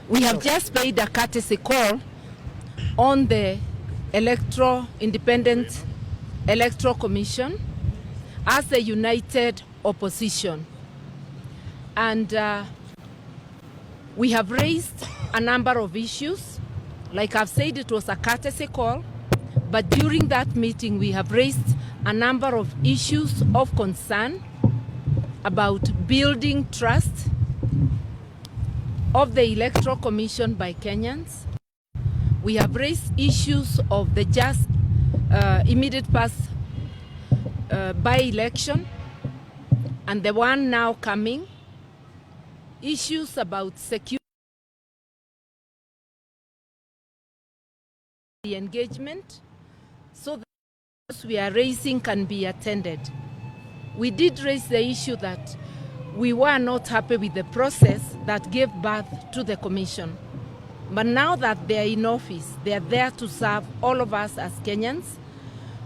we have just made a courtesy call on the Independent Electoral Commission as a united opposition. And we have raised a number of issues. Like I've said, it was a courtesy call, but during that meeting we have raised a number of issues of concern about building trust of the Electoral Commission by Kenyans. We have raised issues of the just immediate past by-election and the one now coming, issues about security engagement, so that those we are raising can be attended. We did raise the issue that we were not happy with the process that gave birth to the commission. But now that they are in office, they are there to serve all of us as Kenyans.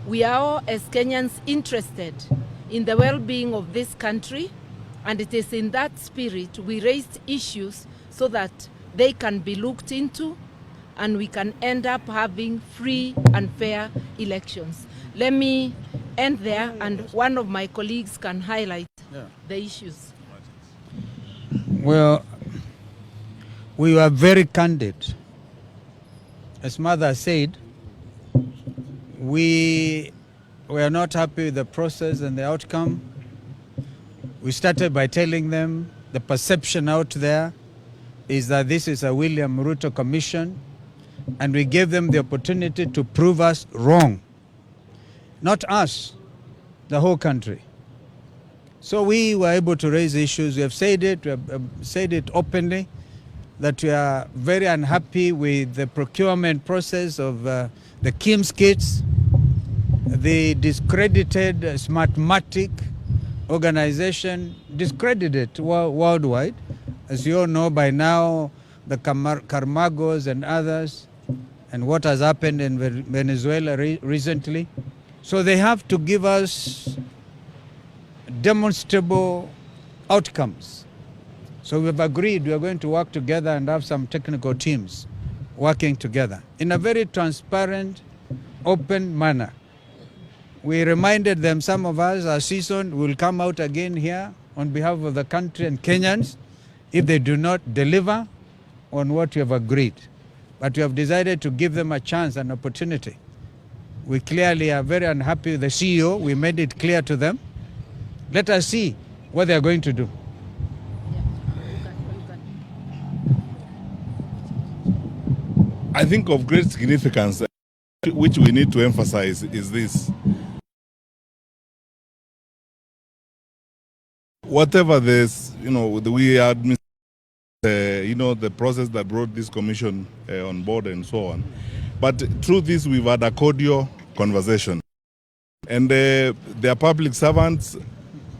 We are all as Kenyans interested in the well-being of this country, and it is in that spirit we raised issues so that they can be looked into and we can end up having free and fair elections. Let me end there, and one of my colleagues can highlight the issues. Well, we were very candid. As Mother said, we were not happy with the process and the outcome. We started by telling them the perception out there is that this is a William Ruto commission, and we gave them the opportunity to prove us wrong. Not us, the whole country. So we were able to raise issues. We have said it openly, that we are very unhappy with the procurement process of the KIMS kits, the discredited Smartmatic organization, discredited worldwide. As you all know by now, the Carmagos and others, and what has happened in Venezuela recently. So they have to give us demonstrable outcomes. So we've agreed we are going to work together and have some technical teams working together in a very transparent, open manner. We reminded them, some of us are seasoned, will come out again here on behalf of the country and Kenyans if they do not deliver on what we have agreed. But we have decided to give them a chance, an opportunity. We clearly are very unhappy with the CEO. We made it clear to them. Let us see what they are going to do. I think of great significance, which we need to emphasize, is this. Whatever this, we admit, the process that brought this commission on board and so on. But through this, we've had a cordial conversation. And their public servants,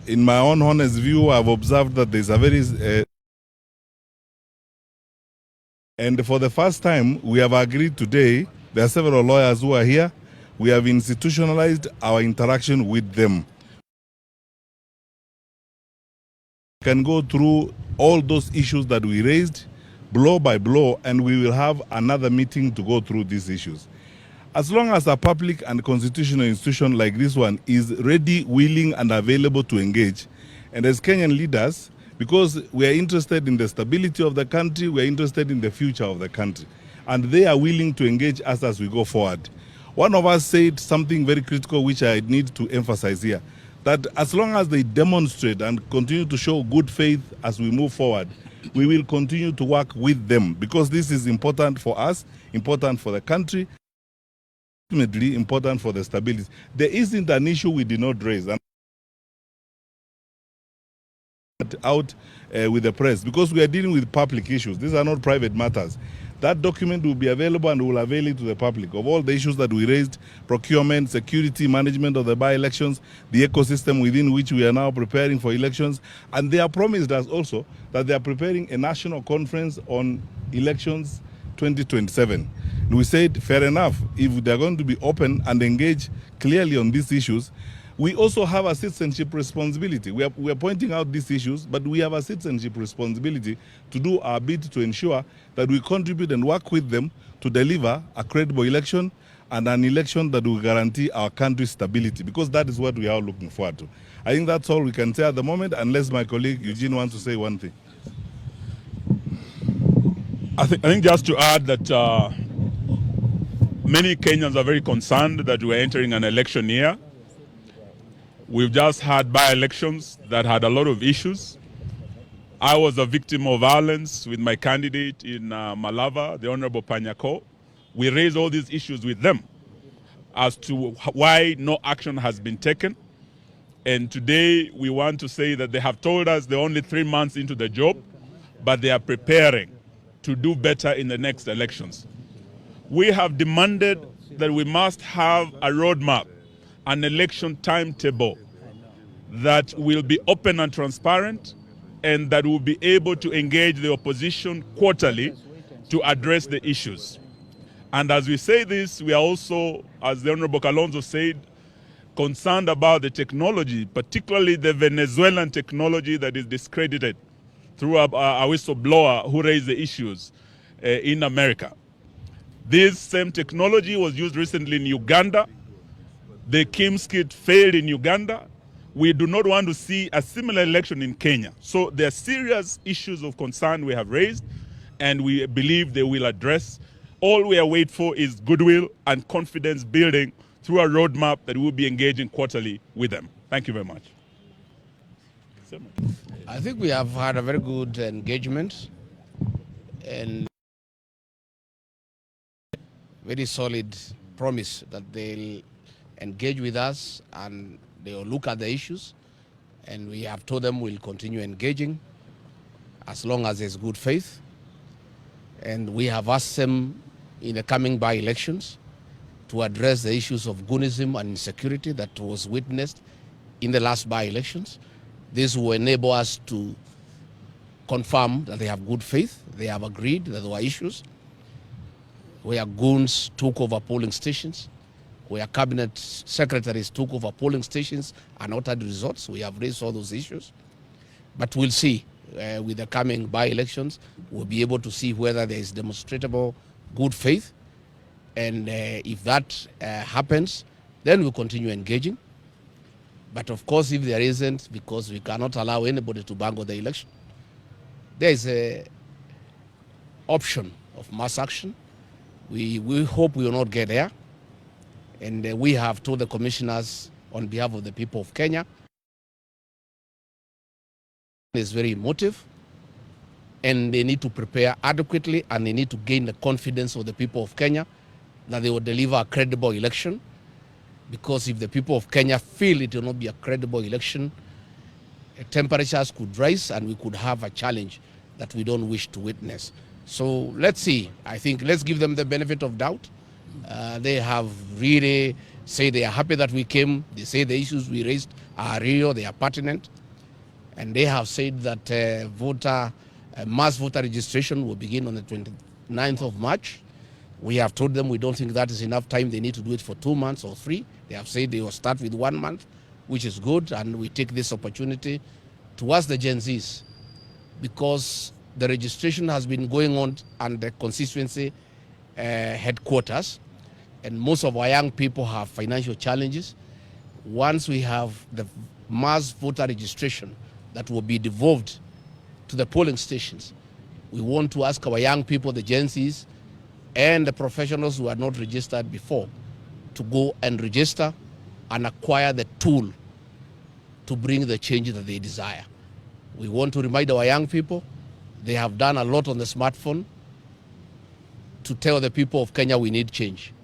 in my own honest view, I've observed that there's a very... and for the first time, we have agreed today, there are several lawyers who are here, we have institutionalized our interaction with them. We can go through all those issues that we raised, blow by blow, and we will have another meeting to go through these issues. As long as a public and constitutional institution like this one is ready, willing, and available to engage, and as Kenyan leaders, because we are interested in the stability of the country, we are interested in the future of the country, and they are willing to engage us as we go forward. One of us said something very critical, which I need to emphasize here, that as long as they demonstrate and continue to show good faith as we move forward, we will continue to work with them, because this is important for us, important for the country, ultimately important for the stability. There isn't an issue we did not raise out with the press, because we are dealing with public issues. These are not private matters. That document will be available, and will avail it to the public of all the issues that we raised: procurement, security, management of the by-elections, the ecosystem within which we are now preparing for elections. And they have promised us also that they are preparing a national conference on elections 2027. And we said, fair enough, if they are going to be open and engage clearly on these issues, We also have a citizenship responsibility. We are pointing out these issues, but we have a citizenship responsibility to do our bit to ensure that we contribute and work with them to deliver a credible election and an election that will guarantee our country's stability, because that is what we are looking forward to. I think that's all we can say at the moment, unless my colleague Eugene wants to say one thing. I think just to add that many Kenyans are very concerned that we're entering an election year. We've just had by-elections that had a lot of issues. I was a victim of violence with my candidate in Malava, the Honorable Panyako. We raised all these issues with them as to why no action has been taken. And today we want to say that they have told us they're only 3 months into the job, but they are preparing to do better in the next elections. We have demanded that we must have a roadmap, an election timetable that will be open and transparent, and that will be able to engage the opposition quarterly to address the issues. And as we say this, we are also, as the Honorable Kalonzo said, concerned about the technology, particularly the Venezuelan technology that is discredited through a whistleblower who raised the issues in America. This same technology was used recently in Uganda. The KIMS kit failed in Uganda. We do not want to see a similar election in Kenya. So there are serious issues of concern we have raised, and we believe they will address. All we are waiting for is goodwill and confidence building through a roadmap that we will be engaging quarterly with them. Thank you very much. I think we have had a very good engagement and very solid promise that they'll engage with us and they'll look at the issues, and we have told them we'll continue engaging as long as there's good faith. And we have asked them in the coming by-elections to address the issues of goonism and insecurity that was witnessed in the last by-elections. This will enable us to confirm that they have good faith. They have agreed that there were issues where goons took over polling stations, where cabinet secretaries took over polling stations and altered results. We have raised all those issues. But we'll see with the coming by-elections, we'll be able to see whether there is demonstrable good faith. And if that happens, then we'll continue engaging. But of course, if there isn't, because we cannot allow anybody to bungle the election, there is an option of mass action. We hope we will not get there. And we have told the commissioners on behalf of the people of Kenya, it's very emotive, and they need to prepare adequately, and they need to gain the confidence of the people of Kenya that they will deliver a credible election. Because if the people of Kenya feel it will not be a credible election, temperatures could rise and we could have a challenge that we don't wish to witness. So let's see. I think let's give them the benefit of doubt. They have really said they are happy that we came. They say the issues we raised are real, they are pertinent. And they have said that mass voter registration will begin on the 29th of March. We have told them we don't think that is enough time. They need to do it for 2 months or 3. They have said they will start with 1 month, which is good. And we take this opportunity to ask the Gen Zs, because the registration has been going on at the constituency headquarters, and most of our young people have financial challenges. Once we have the mass voter registration that will be devolved to the polling stations, we want to ask our young people, the Gen Zs, and the professionals who are not registered before, to go and register and acquire the tool to bring the change that they desire. We want to remind our young people, they have done a lot on the smartphone to tell the people of Kenya we need change.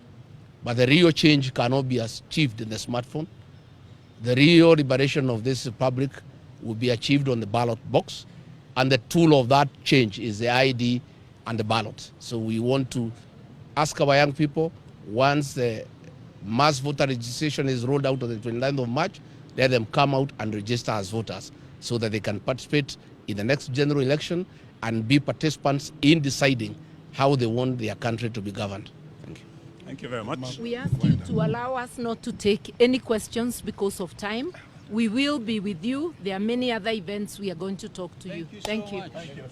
But the real change cannot be achieved in the smartphone. The real liberation of this republic will be achieved on the ballot box, and the tool of that change is the ID and the ballot. So we want to ask our young people, once the mass voter registration is rolled out on the 29th of March, let them come out and register as voters so that they can participate in the next general election and be participants in deciding how they want their country to be governed. Thank you. Thank you very much. We ask you to allow us not to take any questions because of time. We will be with you. There are many other events we are going to talk to you. Thank you. Thank you.